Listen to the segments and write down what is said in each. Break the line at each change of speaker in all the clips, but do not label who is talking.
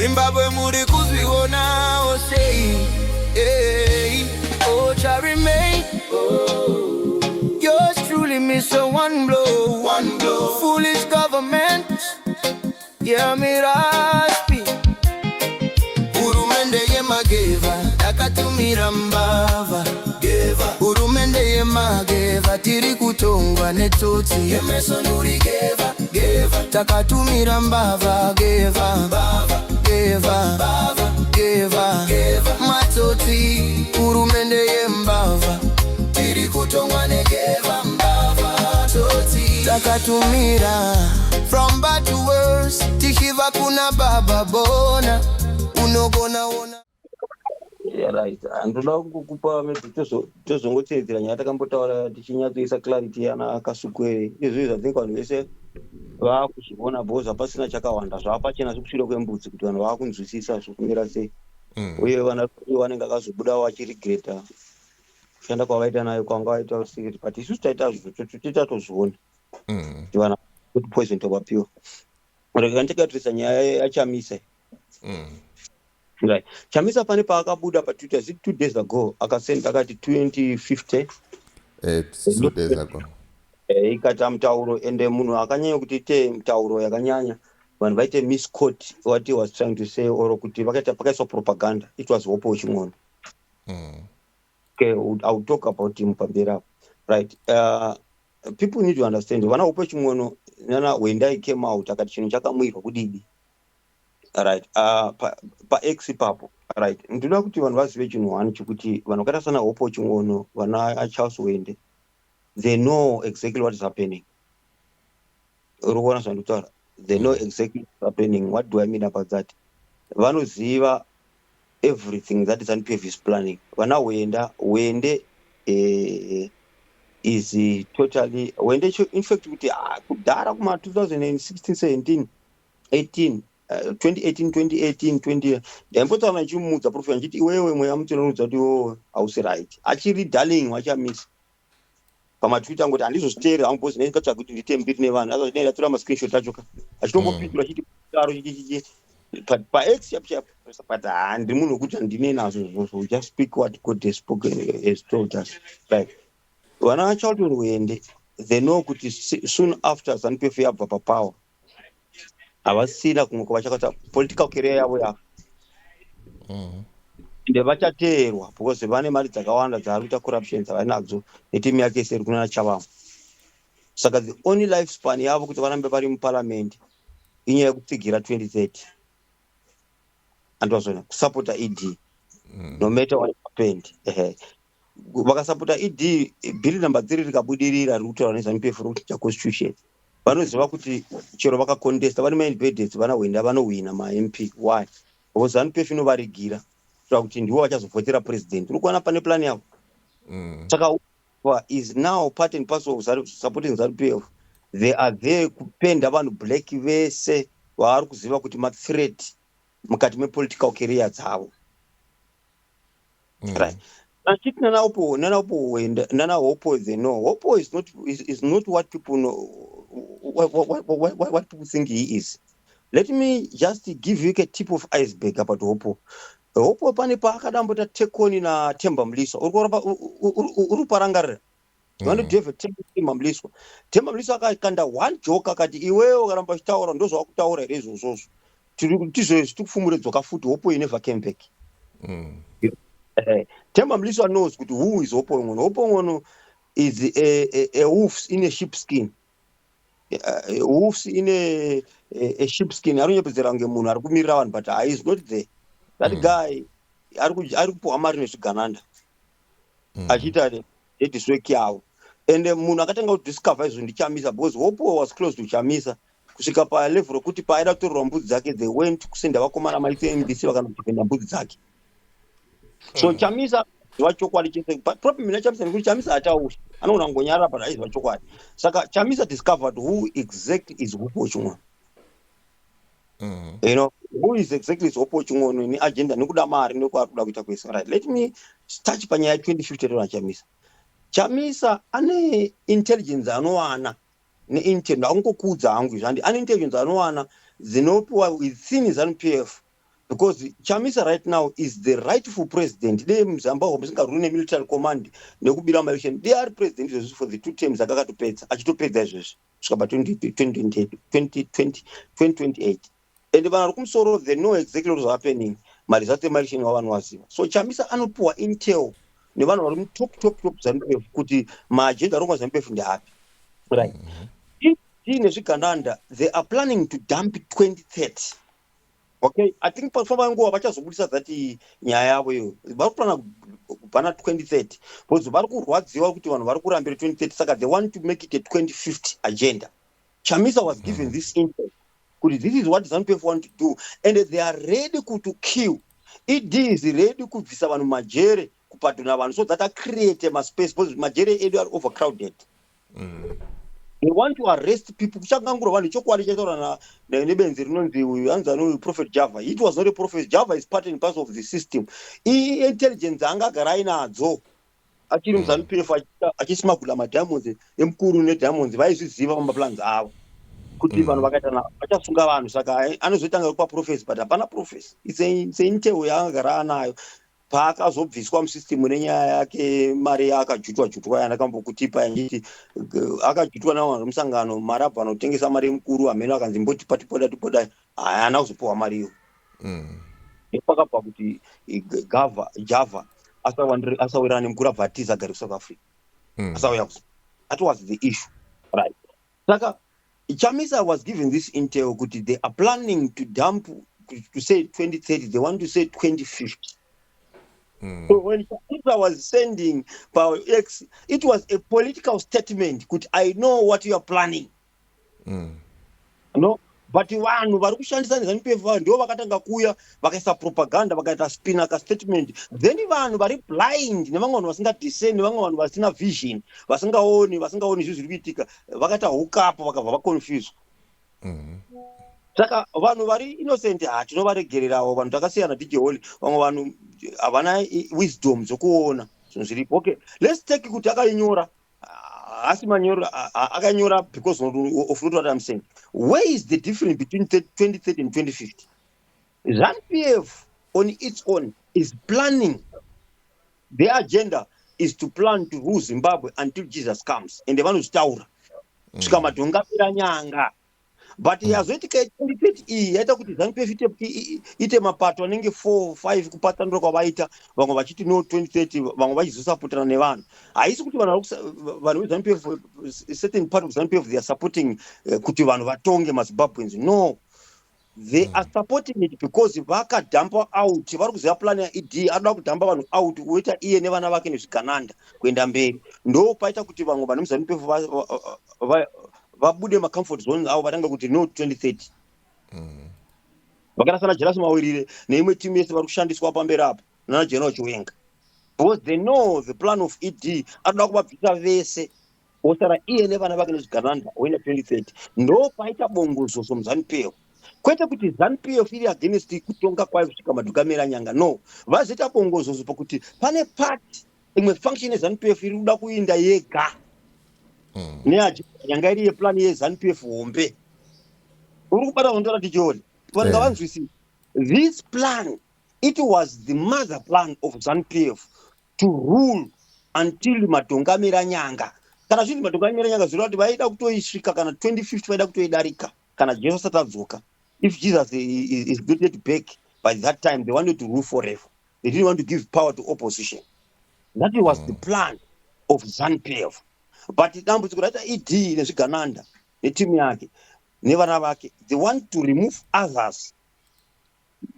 Zimbabwe muri kuzviona sei. Hey, oh, shall remain. Yours truly, Mr. One Blow. One Blow. Foolish government. Yeah, me raspi. Hurumende yemageva akatumira mbava. Hurumende yemageva tiri kutongwa netsotsi. Emerson uri geva takatumira mbava. Geva matsotsi. Hurumende yembava tiri kutongwa negeva mbava tsotsi. Takatumira from bad to worse. Tishiva kuna baba bona unogona ona.
Yeah, right. Andoda kukupa tozongotedzera nyaya takambotaura tichinyatsoisa clarity yana akasukwe. Izvi zvatinga vanhu vese vaakuzviona bhozi hapasina chakawanda zvaapachena sekushure kwembudzi kuti vanhu vaakunzwisisa zvokumira sei. Uye vanenge akazobuda vachirigreta kushanda kwavaita nayo kwanga vaita usikiri but isusu taita titatozviona kuti vanhu kuti poison tovapiwa. Rekandikatarisa nyaya yaChamisa. Right. Chamisa pane paakabuda paTwitter 2 days ago akasenda akati 2050
2 days ago
ikata mutauro ende munhu akanyanya kuti ite mutauro yakanyanya vanhu vaite misquote what he was trying to say or kuti pakaiswa propaganda. It was Hope Ching'ono. Okay, I'll talk about him pambera. Right. People need to understand vana Hope Ching'ono nana when I came out akati chinhu chakamwirwa kudidi. Right. Pa X papo. Right. Ndinoda kuti vanhu vazive chinhu hwani chekuti vanhu vakaita sana Hope Ching'ono vana Charles Wende they know exactly what is happening. Urikuona zvanditaura. They know exactly what is happening. What do I mean about that? Vanoziva everything that ZANU-PF is planning. Vana Wende is totally Wende in fact kuti kudhara kuma 2016 17 18 2018 20 ndaimbotaura nachimudza profesa nchiti iwewe mweya mutonoudza kuti iwewe hausi right. Achiri darling waChamisa pamatwitter ngoti handizozviteerera hangu bhozi ndingatsvaga kuti ndiite mbiri nevanhu azozvinatora mascreenshot acho achitombopindura chiti taro chichichi paX but handi munhu wekuti handine nazvo we just speak what God has spoken has told us. Right. Vana vaCharlton Wende they know kuti soon after ZANU-PF yabva papower havasina kumwe kwavachakaita political career yavo yavo ende vachateerwa because vane mari dzakawanda dzavari kuita corruption dzavanadzo netimu yake iseri kunana Chavambo. Saka the only life span yavo kuti varambe vari muparliament inyaya yekutsigira 2030 andozvona kusapota ED no matter what happened. Vakasapota ED bhiri namba 3 rikabudirira riri kutaura nezANU-PF rikuita constitution vanoziva kuti chero vakacontesta vane maindependence vana Wenda vanowina maMP. Why? Because ZANU-PF inovarigira kuita kuti ndivo vachazovhotera president. Uri kuona pane plan yavo. Saka is now part and parcel of supporting ZANU-PF. They are there kupenda vanhu black vese vaari kuziva kuti mathreat mukati mepolitical career dzavo. Right. Achiti nana Hope they know. Hope is not what people know. What people think he is. Let me just give you a tip of iceberg about Hope. Hope pane paakadambota take on na Themba Mliswa. Uri parangarira. Vano David Themba Mliswa. Themba Mliswa akakanda one joke akati iwewe ukaramba uchitaura ndozvo wakutaura here izvozvo. Tiri kufumura dzoka futi Hope never came back. Themba Mliswa knows who is Hope Ng'ono. Hope Ng'ono is a wolf in a sheepskin. Wolves in a sheepskin. I don't know if they're munhu ari kumirira vanhu but he is not there. That guy ari kupuwa mari nezvigananda achiita network yavo and munhu akatanga kudiscover izvo ndiChamisa because Hope was close to Chamisa kusvika palevel rokuti paaida kutorerwa mbudzi dzake they went kusenda vakomana maite MBC vakanodefenda mbudzi dzake. So Chamisa vachokwadi chese problem naChamisa ndikuti Chamisa hatauri anogona kungonyarara but haizi vachokwadi. Saka Chamisa discovered who exactly is Hope Ching'ono. You know who is exactly is Hope Ching'ono ni agenda nekuda mari nekuda kuita kwese. Right. Let me touch panyaya 2050 rona Chamisa. Chamisa ane intelligence anowana ne-intent angokudza hangu zvandi ane intelligence anowana dzinopiwa within ZANU-PF because Chamisa right now is the rightful president. They Zimbabwe rune military command nekubira election. They are president for the 2 terms akakatopedza achitopedza izvezvi kusvika pa 2028 and vanhu vari kumusoro they know exactly what is happening maresult emaelection wavanhu vaziva. So Chamisa anopuwa intel nevanhu vari top ZANU-PF kuti maagenda arongwa ZANU-PF ndeapi, right? Nezvigananda they are planning to dump 2030. Okay, I think pafamba nguva vachazobudisa zati nyaya yavo iyo vari kuplana kubhana 2030 because vari kurwadziwa kuti vanhu vari kurambira 2030 saka they want to make it a 2050 agenda. Chamisa was given this intel kuti this is what ZANU-PF want to do and they are ready to kill. ED is ready kubvisa vanhu majere kupadhuna vanhu so that I create a space because majere edu are overcrowded. They want to arrest people. Kuchangangura vanhu chokwadi chaitaura nebenzi rinonzi uyu anzano Prophet Java. It was not a prophet. Java is part and parcel of the system. Intelligence angagara ainadzo achiri muZANU-PF achismagula madiamonds emukuru nediamonds vaizviziva pamaplans avo kuti vanhu vakaita vachasunga vanhu saka anozotanga kupa prophecy but hapana prophecy. It's intel yaangagara anayo paakazobviswa musystem nenyaya yake mari yaakajutwa yanakambokutipa yanjiti akajutwa navanhu vemusangano mari abva anotengesa mari yemukuru hameno akanzi mbotipa tipoda haana kuzopiwa mari iyo. Pakabva kuti Java asawirana nemukuru abva atiza agari kuSouth Africa asauya kuzo. That was the issue, right? Saka Chamisa was given this intel kuti they are planning to dump to say 2030, they want to say 2050. So when Chamisa was sending Power X, it was a political statement. Could I know what you are planning? No, but vanhu vari kushandisa nezANU-PF ndio vakatanga kuya vakaisa propaganda vakaita spin ka statement, then vanhu vari blind nevamwe vanhu vasingadiscern nevamwe vanhu vasina vision vasingaoni zviri zviri kuitika vakaita hukapo vakabva vaconfuse. Saka vanhu vari innocent tinovaregererawo vanhu takasiyana DJ Holly vamwe vanhu havana wisdom dzokuona zvinhu zviripo. Okay, let's take kuti akainyora asi manyoro akanyora because of what I'm saying. Where is the difference between 2030 and 2050? ZANU-PF on its own is planning. Their agenda is to plan to rule Zimbabwe until Jesus comes and vanhu zvitaura kusvika madhonga apera nyanga. But yazoitika 2030 iyi yaita kuti ZANU-PF ite mapato anenge 4-5 kupatsanura kwavaita vamwe vachiti no 2030 vamwe vachizosapotana nevanhu. Haisi kuti vanhu veZANU-PF certain part of ZANU-PF they are supporting kuti vanhu vatonge maZimbabweans. No, they are supporting it because vakadhampa out. Vari kuziva plan yaED anoda kudhampa vanhu out kuita iye nevana vake nezvigananda kuenda mberi. Ndo paita kuti vamwe vanhu veZANU-PF vabude macomfort zones avo vatanga kuti no 2030 vakarasana Jelas Mawirire neimwe timu yese vari kushandiswa pamberi apo nana General Chiwenga because they know the plan of ED anoda kuvabvisa vese osara iye nevana vake nezvigananda oenda 2030. Ndo paita bongozozo muZANU-PF kwete kuti ZANU-PF iri against kutonga kwayo kusvika madhukamera nyanga. No, vazoita bongozozo pakuti pane part imwe function yeZANU-PF iri kuda kuinda yega nyanga iri yeplan yeZANU-PF hombe. Uri kubata ndora tichori vanhu ngavanzwisise this plan. It was the mother plan of ZANU-PF to rule until madhongamira nyanga. Kana zviri madhongamira nyanga zvirova kuti vaida kutoisvika kana 2050 vaida kutoidarika kana Jesu asati adzoka. If Jesus is get back by that time they wanted to rule forever. They didn't want to give power to opposition. That was the plan of ZANU-PF. But dambudziko raita ED nezvigananda netimu yake nevana vake they want to remove others.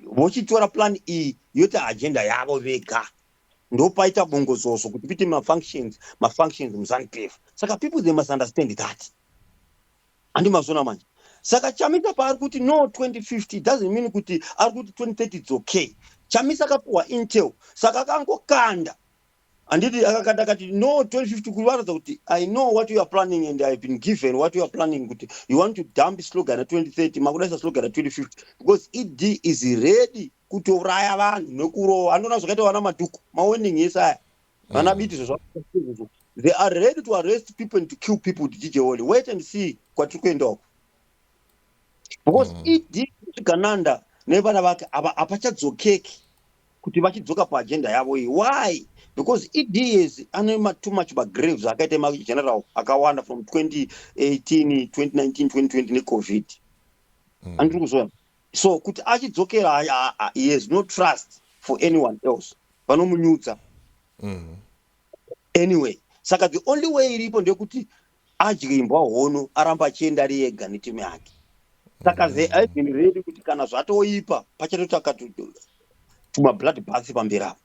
Vochitora plan iyi yoita agenda yavo vega. Ndo paita bongozozo kuti pite mafunctions muZANU-PF. Saka people they must understand that. Andi mazona manje. Saka Chamisa paari kuti no 2050 doesn't mean kuti ari kuti 2030 it's okay. Chamisa akapuwa intel saka akangokanda. Anditi akakanda kati no 2050 kuvaradza kuti I know what you are planning and I've been given what you are planning kuti you want to dump slogan at 2030 makudaisa slogan at 2050 because ED is ready kutouraya vanhu nekurova. Andona zvakaita vana madhuku mawening yesaya vana biti zvezvo they are ready to arrest people and to kill people. DJ Holly, wait and see kwatiri kuenda uko because ED zvigananda nevana vake apachadzokeki kuti vachidzoka paagenda yavo iyi. Why? Because EDs ane too much graves akaita mageneral akawanda from 2018, 2019, 2020 neCovid. Andiri kuzova. So kuti achidzokera he has no trust for anyone else. Vanomunyudza. Anyway, saka the only way iripo ndekuti adye imbwa hono aramba achienda ari ega netimu yake. Saka they have been ready kuti kana zvatoipa pachatotaka blood bath pamberi apo.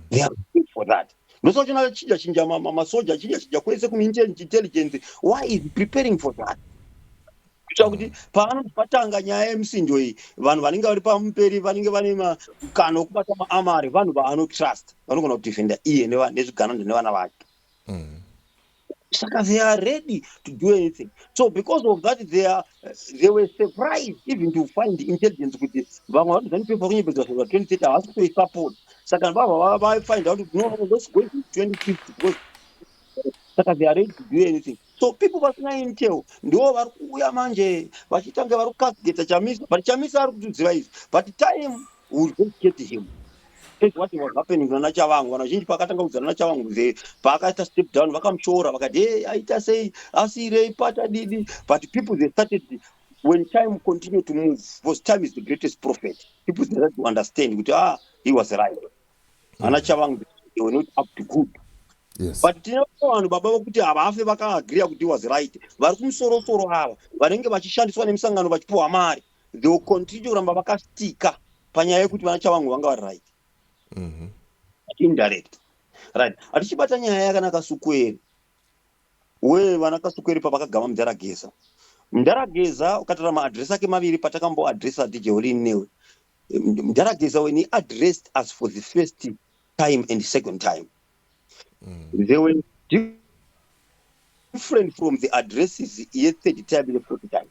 They are looking for that. Ndosachona chinja masoja chinja kwese kuintelligence. Why is he preparing for that? Kuita kuti paanotanga nyaya yemusinjo iyi vanhu vanenge vari pamberi vanenge vane mukana wokubata maamari vanhu vaanotrust vanogona kudefenda iye nezviganando nevana vake. Saka they are ready to do anything. So because of that they were surprised even to find intelligence kuti vamwe vanozanipepa kunyepedza 2030 havasi kutoisupport. Saka vava find out no, let's go to 2050 because saka they are ready to do anything. So people vasina intel ndo vari kuuya manje vachitanga vari kukasgeta Chamisa, but Chamisa ari kutudziva izvi, but time will go get him. That's what was happening na Chavangu. Vanazhinji pakatanga kudzana naChavangu paakaita step down vakamushora vakati hey aita sei asirei pata didi, but people they started when time continued to move because time is the greatest prophet. People started to understand kuti he was right. Ana Chavangu they were not up to good.
Yes.
But vanhu baba vokuti havafe vakaagreea kuti he was right. Vari kumusoro ava vanenge vachishandiswa nemisangano vachipiwa mari, they will continue kuramba vakastika panyaya yekuti vana Chavangu vanga vari right. Indirect. Right. Atichibata nyaya yakanaka Sukwere. Vana Kasukwere pavakagama Mudarageza. Mudarageza ukatara maadresi ake maviri patakamboadresa DJ Olin newe. Mudarageza when he addressed us for the first time and second time. They were different from the addresses he had third time and the fourth time.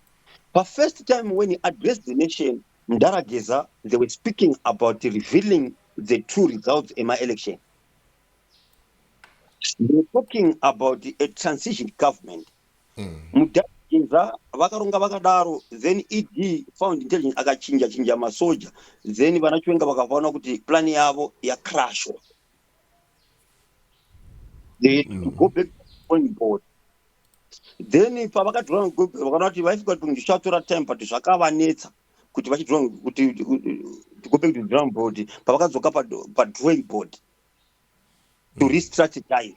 But first time when he addressed the nation, Mudarageza, they were speaking about revealing the true results in my election. They were talking about a transition government. Mudarageza vakaronga vakadaro, then ED found intelligence akachinja masoja, then vanachiwenga vakavaona kuti plan yavo yakrashwa. They had to go back on board. Then pavakadhura vakaona kuti vaifika kuti ndichatora time but zvakavanetsa kuti vachidhura kuti to go back to the drawing board pavakadzoka padrawing board to re-strategize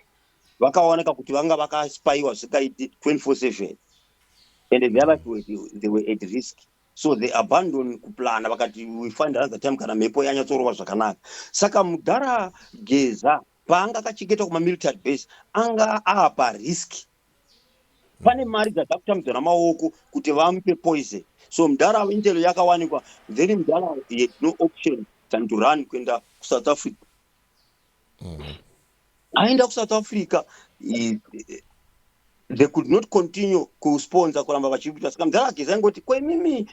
vakaoneka kuti vanga vakaspaiwa zvikaiti 24/7 and the other they were at risk, so they abandoned kuplana vakati we find another time kana mhepo yanyatsorova zvakanaka. Saka Mudarageza paanga akachengeta kumamilitary base anga apa risk. Pane mari dzatakutambudzwa namaoko kuti vamupe poison. So Mudara intel yakawanikwa, then Mudara he had no option than to run kuenda kuSouth Africa. Aenda kuSouth Africa, they could not continue kusponsor kuramba vachiita. Saka Mudarageza angoti kwemimi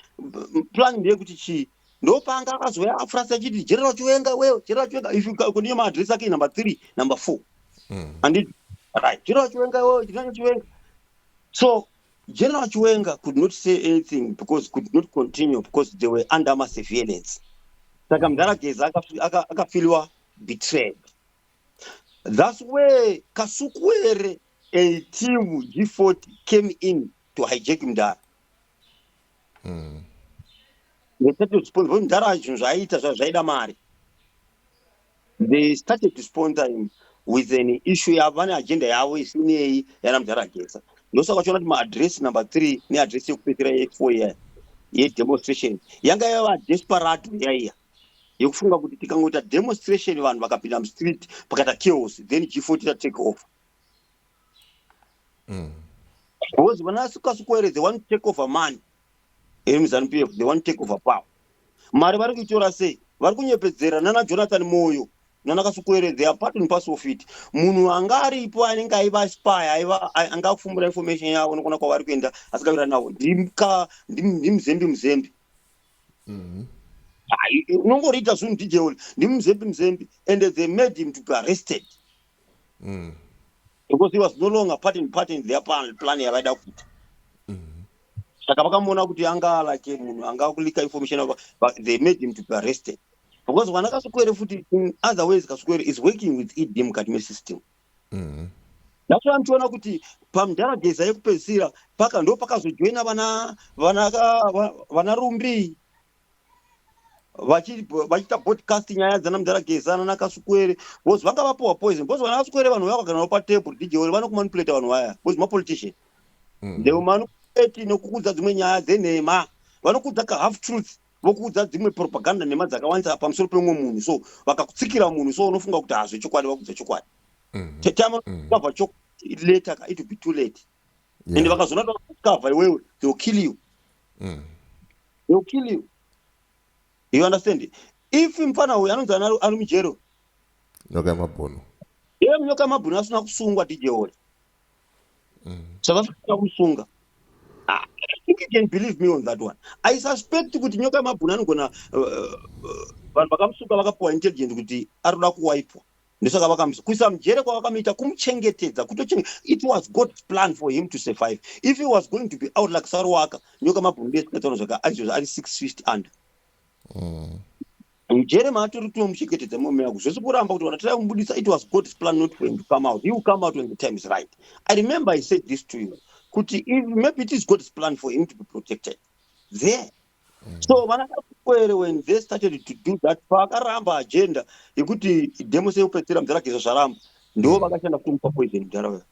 plan ndeyekuti chii ndopanga akazoya afrasa chiti General Chiwenga wewe General Chiwenga if you continue my address ake number 3 number 4 and it right General Chiwenga wewe General Chiwenga. So General Chiwenga could not say anything because could not continue because they were under mass surveillance. Saka Mudarageza akafilwa betrayed. That's where Kasukwere a team G40 came in to hijack Mudara. They started to sponsor Mudara. They started to sponsor him with an issue yavane agenda yavo isinei yana Mudarageza. Ndosa kwachona kuti address number 3 ne address yekupedzera ye4 ye demonstration yanga yava desperate yaiya yekufunga kuti tikangoita demonstration vanhu vakapinda mustreet pakata chaos then G40 take over. Because vana Kasukwere they want to take over money in ZANU-PF, they want to take over power. Mari vari kuitora sei? Vari kunyepedzera nana Jonathan Moyo nana Kasukwere, they are part and parcel of it. Munhu anga aripo anenge aiva spy anga kufumbura information yavo unokona kwavari kuenda asikavira nawo ndimuzembi unongoriita zvinhu DJ Oli ndimuzembi and they made him to be arrested because he was no longer part in their plan yavaida kuita. saka vakamuona kuti anga like munhu anga kulika information but they made him to be arrested because vana Kasukwere futi in other ways Kasukwere is working with ED mukati mesystem. Ndakura ndiona kuti pamudharageza yekupedzisira paka ndo pakazojoina vana Rumbi vachita broadcast nyaya dzana mudharageza nana Kasukwere because vanga vapuwa poison because vana Kasukwere vanhu vakagara patable DJ vana kumanipulate vanhu vaya because mapolitician ndevo manipulate nokukudza dzimwe nyaya dzenhema vanokudza ka half truth vokudza dzimwe propaganda nhema dzakawandisa pamusoro pemumwe munhu so vakakutsikira munhu so unofunga kuti hazvo chokwadi vakudza chokwadi tetama cover chokwadi later it will be too late and vakazona cover iwewe they will kill you they will kill you. You understand? If mfana uyu anonzi ari mujero
nyoka yamabhunu
nyoka yamabhunu asina kusungwa DJ Ole saka asina kusunga. I think you can believe me on that one. I suspect kuti nyoka yamabhunu anogona vanhu vakamusunga vakapuwa intelligence kuti arikuda kuwaipwa ndosaka vakamuisa mujere kwavakamuita kumuchengetedza it was God's plan for him to survive. If he was going to be out like Saruwaka nyoka yamabhunu ndesingataona zvaka ari 6 feet under Jeremiah turi muchengetedza mumweya zvese kuramba kuti vanatara kumubudisa it was God's plan not for him to come out. He will come out when the time is right. I remember I said this to you kuti maybe it is God's plan for him to be protected there. So vana Kasukwere when they started to do that vakaramba agenda yekuti demo sekupedzisira mudharageza zvaramba ndo vakashanda kumupa poison mudharaunda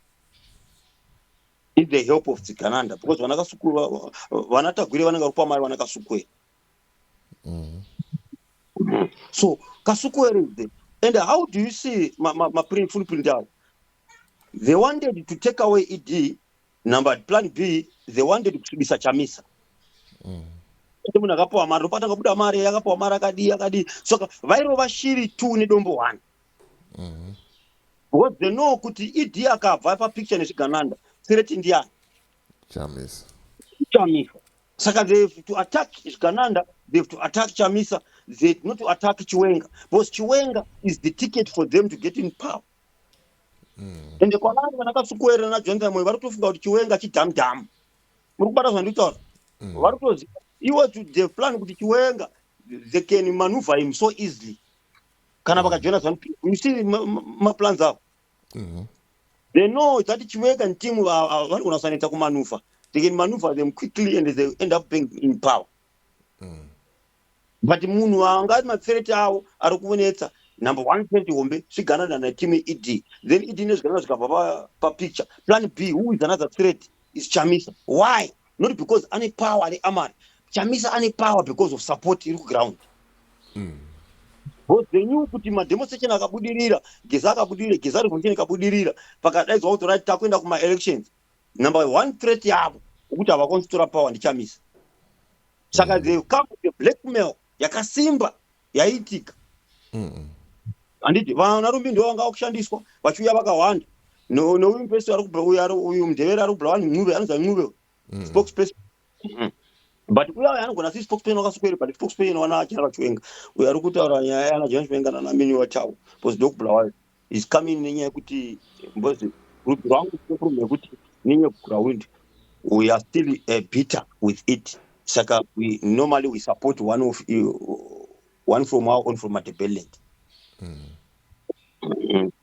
with the help of Tsigananda because vana Kasukwere vana Tagwire vanenge vari pamari vana Kasukwere. So Kasukwere is there. And how do you see my full print out? They wanted to take away ED, number plan B, they wanted to be such a misa. Munhu akapuwa mari opatanga kubuda mari yakapuwa mari akadi saka vairova shiri 2 nedombo 1 because they know kuti ED akabva papicture nezvigananda threat ndiani
Chamisa
saka they have to attack Zvigananda, they have to attack Chamisa, they not to attack Chiwenga because Chiwenga is the ticket for them to get in power. And the Kwanani vana Kasukwere na Jonathan Moyo vari kutofunga kuti Chiwenga chidhamdhamu muri kubata zvanditaura vari kutoziva iwo the plan kuti Chiwenga they can maneuver him so easily kana vakajoina ZANU-PF. You see my plans avo they know that Chiwenga and team vari kunasanita kumaneuver. They can maneuver them quickly and they end up being in power. But munhu anga matsireti awo ari kuonetsa number 1 threat hombe Zvigananda na team ED. Then ED nezvigananda zvikabva pa picture. Plan B, who is another threat is Chamisa. Why? Not because any power any amari. Chamisa any power because of support iri ground. Because they knew kuti mademonstration akabudirira, Geza akabudirira, Geza revolution akabudirira, pakadaidzwa kuti right takuenda kuma elections. Number 1 threat yavo ukuthi avakonsitora power ndichamisa. Saka they come with a blackmail yakasimba yaitika. Anditi vana Rumbi ndo vanga kushandiswa vachiuya vakawanda. Uyu mupesi ari kubva uyu mudheveri ari kubva vanhu Ncube anonzi Ncube spokesperson. But uya anogona si spokesperson wakaswera but spokesperson wana achira Chiwenga. Uyu ari kutaura nyaya yana John Chiwenga na mini wachavo because ndokubva wayo is coming nenyaya yekuti mbozi group rangu problem yekuti nenyaya ground we are still bitter with it. Saka we normally support one from our own from Matebellet.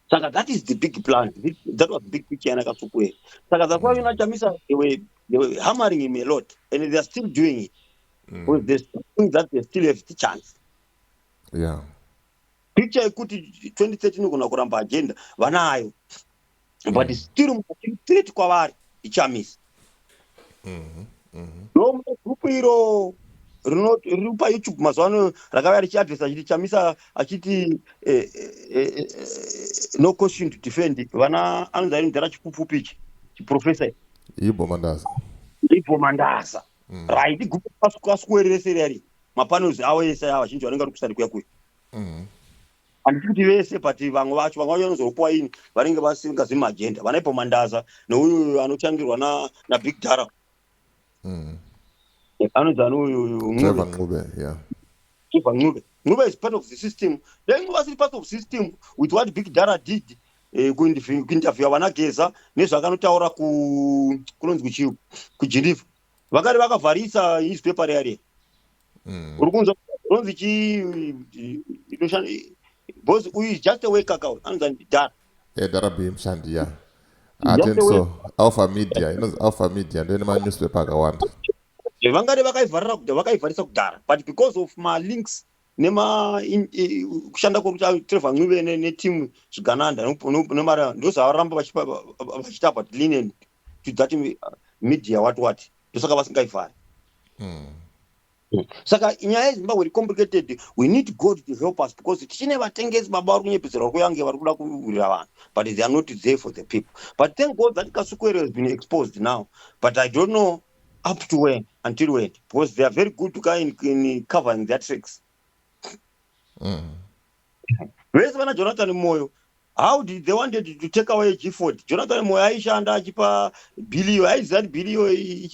Saka that is the big plan. That was the big picture in Kasukwere. Saka that's why Chamisa they were hammering him a lot, and they are still doing it. Because they think that they still have the chance.
Yeah.
Picture ikuti 2013 kuna kuramba agenda vanayo, but still mukati kwavari iChamisa. No group iro riri paYouTube mazuvano rakauya richiadresa chiti Chamisa achiti no question to defend vana anonzi ari mudhara chipfupichi chiprofesa
Ibo
Mandasa right igrupu Kasukwere rese rari mapanels awo ese ava vazhinji vanenge vari kusari kuya kuya handiti kuti vese but vamwe vacho vamwe vanozopuwa ini vanenge vasingazivi maagenda vana Ibo Mandasa neuyu anochandirwa naBig Dara anonzi anoyu Ncube is part of the system. Then Ncube is part of the system with what Big Dara did kuinterview vana Geza nezvakanotaura kunonzi kuJeneva vakati vakavharisa newspaper yari uri kunzwa ronzi inoshanda because uyu is just a wake account anozani Dara.
Darabi mshandi, yeah. I
Just
think
a wake.
so. Alpha Media, Alpha Media, ndio ma newspaper akawanda.
Vangade vakaivharisa kudhara, but because of malinks kushanda kwokuti Trevor Ncube netimu zvigananda nemara ndozvavaramba vachita but linen to that media what ndosaka vasingaivhari. Saka nyaya yezimbabwe iri complicated. We need God to help us because tichine vatengesi baba vari kunyepedzera kuyange vari kuda kuvhurira vanhu, but they are not there for the people. But thank God that Kasukwere has been exposed now, but I don't know up to when, until when, because they are very good to in covering their tricks. Vese vana Jonathan Moyo, how did they wanted to take away G40? Jonathan Moyo aishanda achipa bhiliyo, aiziva kuti bhiliyo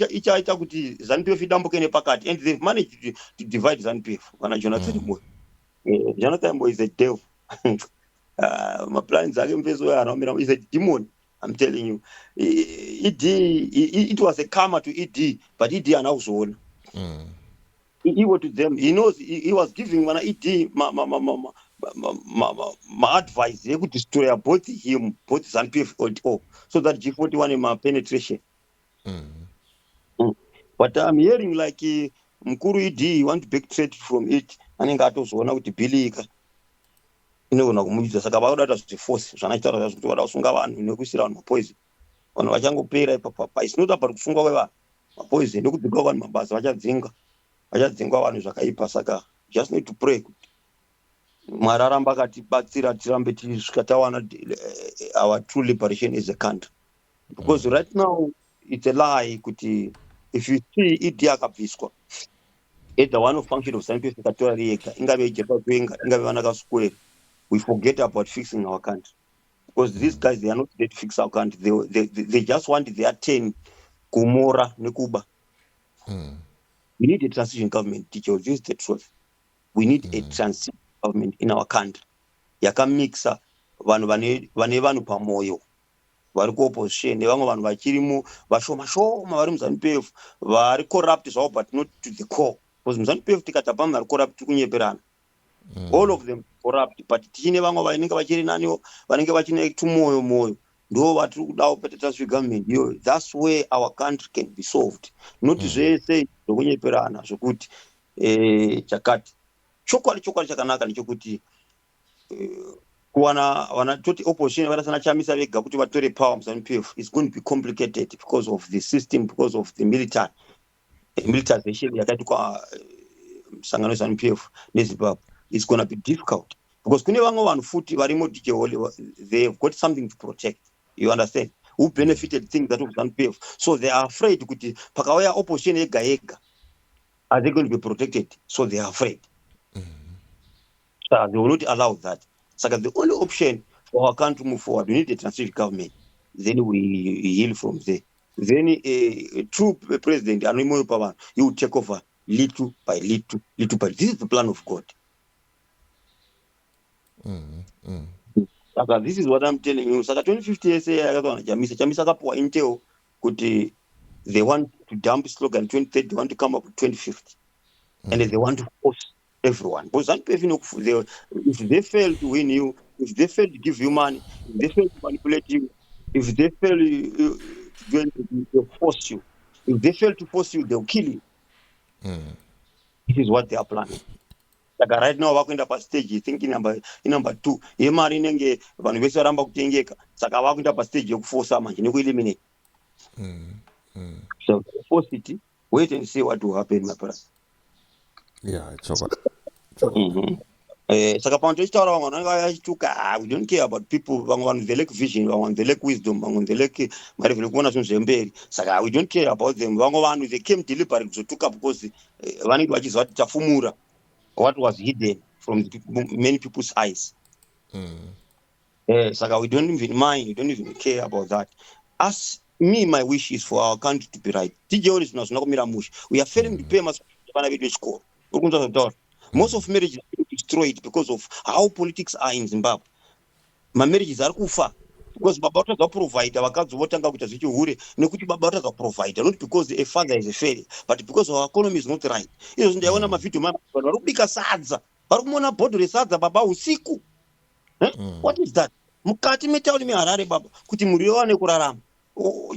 ichaita kuti ZANU-PF idambuke nepakati, and they've managed to divide ZANU-PF. Vana Jonathan Moyo. Jonathan Moyo is a devil. My plans are is a demon. I'm telling you. It was a karma to ED, but ED and also he went to them. He knows he was giving one ED my advice. They could destroy both him, both ZANU-PF, so that G41 in my penetration. But I'm hearing like Mkuru ED want to backtrack from it. I think that also one with Billy. Inogona kumuita saka vakuda kuti force zvanaitaura kuti vada kusunga vanhu nekuisira vanhu mapoison. Vanhu vachangopera ipapa. It's not about kusungwa kwevanhu mapoison nekudzinga vanhu mabasa vachadzingwa vanhu zvakaipa. Saka just need to pray kuti Mwari aramba akatibatsira tirambe tisvika tawana our true liberation as a country, because right now it's a lie kuti if you see ED akabviswa either one of function of ZANU-PF ikatora yega, ingave iJerpa Kwenga, ingave vana Kasukwere, we forget about fixing our country, because these guys, they are not there to fix our country. They just want their turn kumora nekuba. We need a transition government, teacher. This is the truth. We need a transition government in our country. Yakamixa vanhu vane vanhu pamoyo vari kuopposition nevamwe vanhu vachirimo vashoma vari muZANU-PF vari corrupt zvavo, but not to the core, because muZANU-PF tikatapa vari corrupt kunyeperana. All of them corrupt, but tichine vamwe vanenge vachiri naniwo vanenge vachine tumoyo ndo vatiri kudawo pete transition government. That's where our country can be solved, not zvese zvokunyeperana zvokuti chakati. Chokwadi chakanaka ndechekuti kuwana toti opposition vanasana Chamisa vega kuti vatore power muZANU-PF is going to be complicated because of the system, because of the militarization yakaitwa musangano weZANU-PF neZimbabwe. It's going to be difficult because kune vamwe vanhu futi varimo they've got something to protect, you understand, who benefited things that of ZANU-PF, so they are afraid kuti pakauya opposition yega are they going to be protected, so they are afraid. They will not allow that. So the only option for our country to move forward, we need a transition government. Then we heal from there. Then a true president, he will take over little by little. This is the plan of God. So this is what I'm telling you. So 2050 Chamisa akapuwa intel kuti they want to dump slogan 2030, they want to come up with 2050. And they want to force everyone. Because if they fail to win you, if they fail to give you money, if they fail to manipulate you, if they fail to force you, if they fail to force you, they'll kill you. This is what they are planning. Like right now, vakuenda pa stage thinking number 2. Yemari nenge vanhu vese varamba kutengeka. Saka vakuenda pa stage yekuforce manje nekueliminate. So force it. Wait and see what will happen, my brother.
Yeah, it's over.
Saka panto ichitaura vamwe vanenge vachituka, we don't care about people. Vamwe they lack vision, vamwe they lack wisdom, vamwe they lack marivelo kuona zvinhu zvemberi. Saka we don't care about them. Vamwe vanhu they came deliberately kuzotuka because vanenge vachiziva kuti tafumura what was hidden from many people's eyes. Saka we don't even mind, we don't even care about that. As me, my wish is for our country to be right. We are failing to pay school. Most of marriages are destroyed because of how politics are in Zimbabwe. My marriages are kufa because baba utadza provide vakadzi votanga kuita zvichihure nekuti baba utadza provide, not because a father is a failure but because our economy is not right. Izvozvo ndaiona mavhidhio vanhu vari kubika sadza, vari kumona bhodho resadza baba usiku. What is that? Mukati metauni meHarare baba kuti mhuri iwane kurarama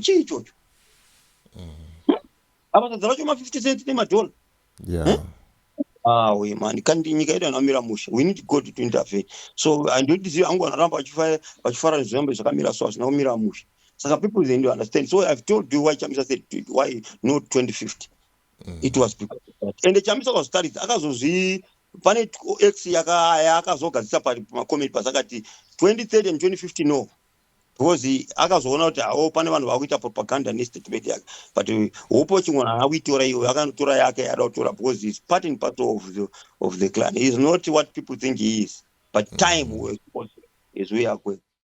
chii ichocho? Avasadza vacho ma50 cents nemadhola. We man, kandi nyika yedu yanomira musha. We need God to intervene. So handiti zivi angu vanoramba vachifara nezvimwe zvakamira so hazvina kumira musha. Saka people they don't understand. So I've told you why Chamisa said why not 2050. It was because of that. And the Chamisa was studied akazozvi pane X yakazogadzisa pamakomenti pasakati 2030 and 2050 no. Because akazoona kuti hawo pane vanhu vakuita propaganda nestatement yake, but hopo chimwana akuitora iyo akanotora yake yada kutora because he's part and part of the clan. He's not what people think he is, but time is where are going.